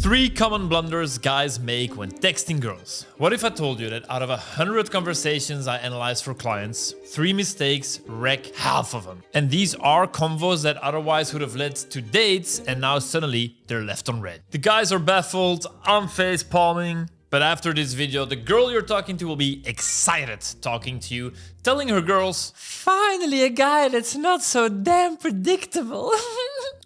3 common blunders guys make when texting girls. What if I told you that out of 100 conversations I analyze for clients, 3 mistakes wreck half of them? And these are convos that otherwise would have led to dates, and now suddenly they're left on red. The guys are baffled, I'm face palming. But after this video, the girl you're talking to will be excited talking to you, telling her girls, finally a guy that's not so damn predictable.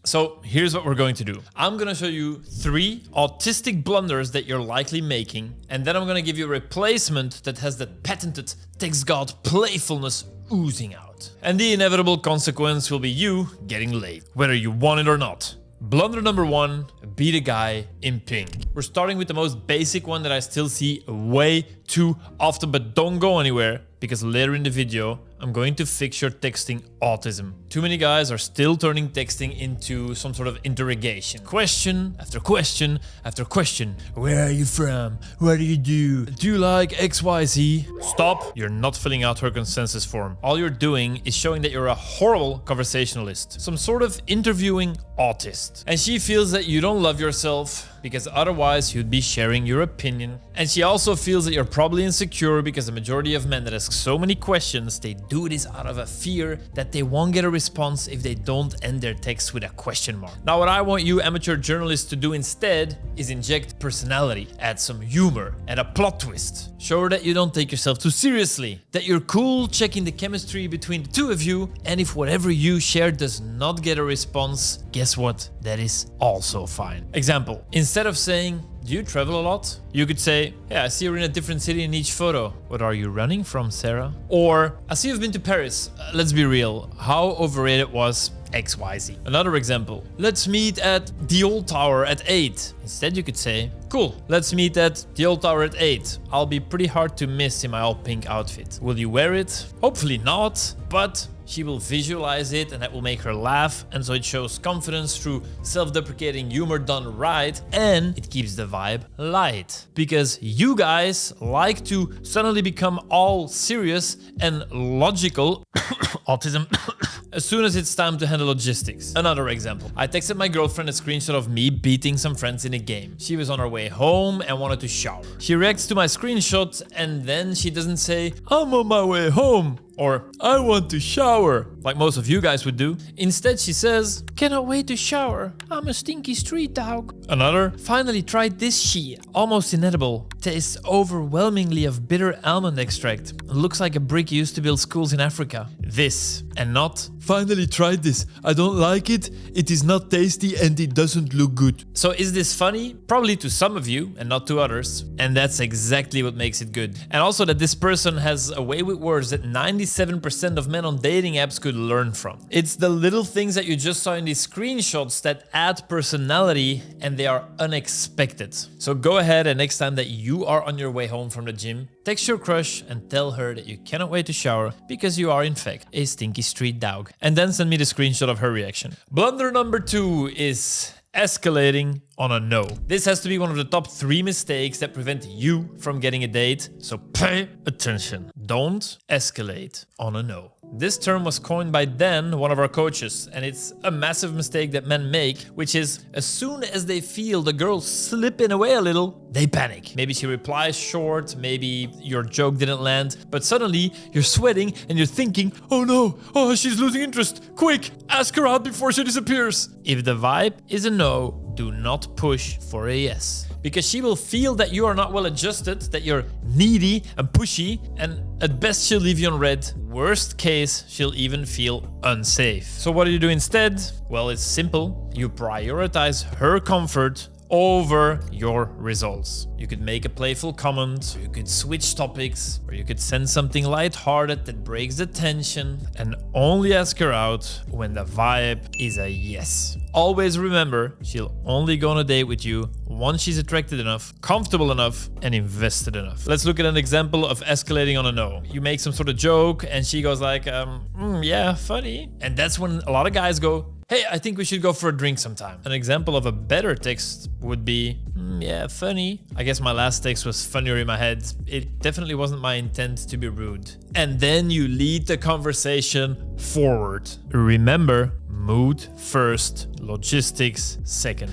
So here's what we're going to do. I'm gonna show you 3 autistic blunders that you're likely making, and then I'm gonna give you a replacement that has that patented TextGod playfulness oozing out. And the inevitable consequence will be you getting laid, whether you want it or not. Blunder number 1, beat a guy in pink. We're starting with the most basic one that I still see way too often, but don't go anywhere, because later in the video, I'm going to fix your texting autism. Too many guys are still turning texting into some sort of interrogation. Question after question after question. Where are you from? What do you do? Do you like XYZ? Stop. You're not filling out her consensus form. All you're doing is showing that you're a horrible conversationalist. Some sort of interviewing autist. And she feels that you don't love yourself, because otherwise you'd be sharing your opinion. And she also feels that you're probably insecure because the majority of men that ask so many questions, they do this out of a fear that they won't get a response if they don't end their text with a question mark. Now what I want you amateur journalists to do instead is inject personality, add some humor, and a plot twist. Show her that you don't take yourself too seriously, that you're cool checking the chemistry between the two of you, and if whatever you share does not get a response, guess what? That is also fine. Example, instead of saying, do you travel a lot? You could say, yeah, I see you're in a different city in each photo. What are you running from, Sarah? Or, I see you've been to Paris. Let's be real, how overrated was XYZ? Another example, let's meet at the old tower at 8. Instead you could say, cool, let's meet at the old tower at 8. I'll be pretty hard to miss in my all pink outfit. Will you wear it? Hopefully not, but she will visualize it and that will make her laugh, and so it shows confidence through self-deprecating humor done right, and it keeps the vibe light. Because you guys like to suddenly become all serious and logical autism as soon as it's time to handle logistics. Another example, I texted my girlfriend a screenshot of me beating some friends in a game. She was on her way home and wanted to shower. She reacts to my screenshot and then she doesn't say, I'm on my way home, or I want to shower, like most of you guys would do. Instead she says, cannot wait to shower, I'm a stinky street dog. Another, finally tried this shit, almost inedible, tastes overwhelmingly of bitter almond extract, looks like a brick used to build schools in Africa. This, and not, finally tried this, I don't like it, it is not tasty and it doesn't look good. So is this funny? Probably to some of you and not to others, and that's exactly what makes it good. And also that this person has a way with words that 97% of men on dating apps could learn from. It's the little things that you just saw in these screenshots that add personality, and they are unexpected. So go ahead and next time that you are on your way home from the gym, text your crush and tell her that you cannot wait to shower because you are in fact a stinky street dog. And then send me the screenshot of her reaction. Blunder number 2 is escalating on a no. This has to be one of the top 3 mistakes that prevent you from getting a date, so pay attention. Don't escalate on a no. This term was coined by Dan, one of our coaches, and it's a massive mistake that men make, which is as soon as they feel the girl slipping away a little, they panic. Maybe she replies short, maybe your joke didn't land, but suddenly you're sweating and you're thinking, oh no, oh she's losing interest, quick, ask her out before she disappears. If the vibe is a no, do not push for a yes. Because she will feel that you are not well adjusted, that you're needy and pushy, and at best she'll leave you on red. Worst case, she'll even feel unsafe. So what do you do instead? Well, it's simple. You prioritize her comfort over your results. You could make a playful comment, you could switch topics, or you could send something lighthearted that breaks the tension, and only ask her out when the vibe is a yes. Always remember, she'll only go on a date with you once she's attracted enough, comfortable enough, and invested enough. Let's look at an example of escalating on a no. You make some sort of joke and she goes like, yeah, funny. And that's when a lot of guys go, hey, I think we should go for a drink sometime. An example of a better text would be, yeah, funny. I guess my last text was funnier in my head. It definitely wasn't my intent to be rude. And then you lead the conversation forward. Remember, mood first, logistics second.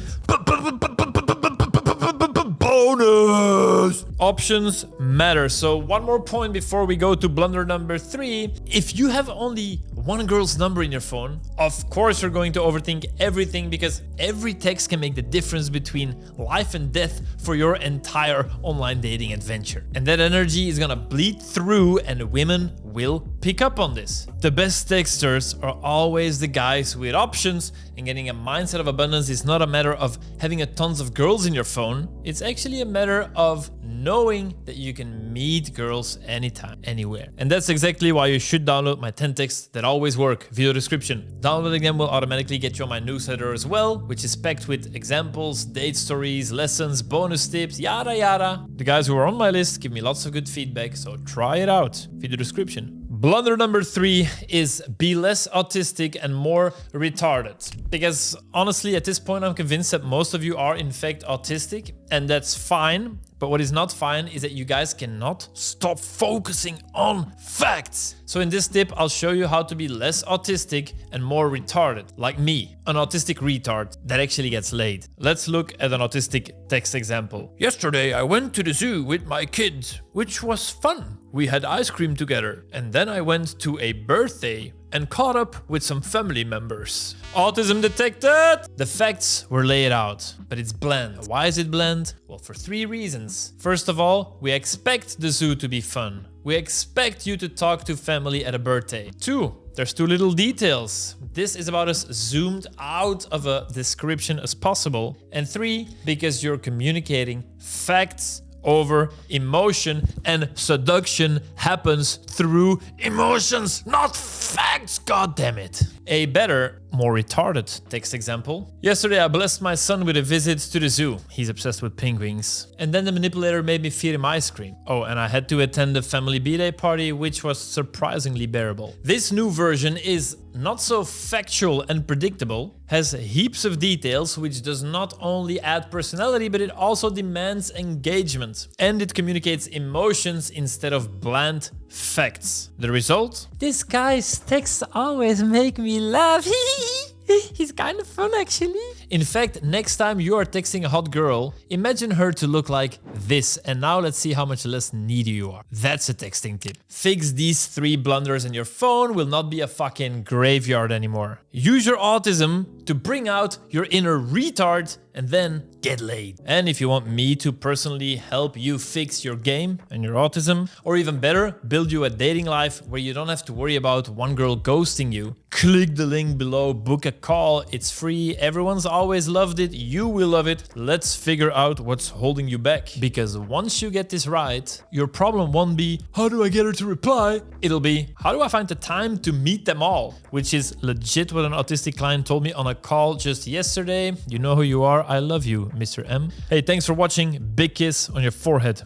bonus! Options matter. So one more point before we go to blunder number 3. If you have only one girl's number in your phone, of course you're going to overthink everything, because every text can make the difference between life and death for your entire online dating adventure. And that energy is gonna bleed through, and women will pick up on this. The best texters are always the guys with options, and getting a mindset of abundance is not a matter of having a tons of girls in your phone. It's actually a matter of knowing that you can meet girls anytime, anywhere. And that's exactly why you should download my 10 texts that always work, video description. Downloading them will automatically get you on my newsletter as well, which is packed with examples, date stories, lessons, bonus tips, yada yada. The guys who are on my list give me lots of good feedback, so try it out. Video description. Blunder number 3 is be less autistic and more retarded. Because honestly, at this point, I'm convinced that most of you are in fact autistic, and that's fine. But what is not fine is that you guys cannot stop focusing on facts. So in this tip, I'll show you how to be less autistic and more retarded, like me, an autistic retard that actually gets laid. Let's look at an autistic text example. Yesterday, I went to the zoo with my kids, which was fun. We had ice cream together, and then I went to a birthday and caught up with some family members. Autism detected! The facts were laid out, but it's bland. Why is it bland? Well, for 3 reasons. First of all, we expect the zoo to be fun. We expect you to talk to family at a birthday. 2, there's too little details. This is about as zoomed out of a description as possible. And 3, because you're communicating facts over emotion, and seduction happens through emotions, not facts, god damn it. A better, more retarded text example. Yesterday I blessed my son with a visit to the zoo. He's obsessed with penguins. And then the manipulator made me feed him ice cream. Oh, and I had to attend the family B-Day party, which was surprisingly bearable. This new version is not so factual and predictable, has heaps of details, which does not only add personality, but it also demands engagement. And it communicates emotions instead of bland facts. The result? This guy's texts always make me laugh. He's kind of fun, actually. In fact, next time you are texting a hot girl, imagine her to look like this. And now let's see how much less needy you are. That's a texting tip. Fix these 3 blunders and your phone will not be a fucking graveyard anymore. Use your autism to bring out your inner retard and then get laid. And if you want me to personally help you fix your game and your autism, or even better, build you a dating life where you don't have to worry about one girl ghosting you, click the link below, book a call, it's free, everyone's always loved it, you will love it. Let's figure out what's holding you back. Because once you get this right, your problem won't be, how do I get her to reply? It'll be, how do I find the time to meet them all? Which is legit what an autistic client told me on a call just yesterday. You know who you are, I love you, Mr. M. Hey, thanks for watching, big kiss on your forehead.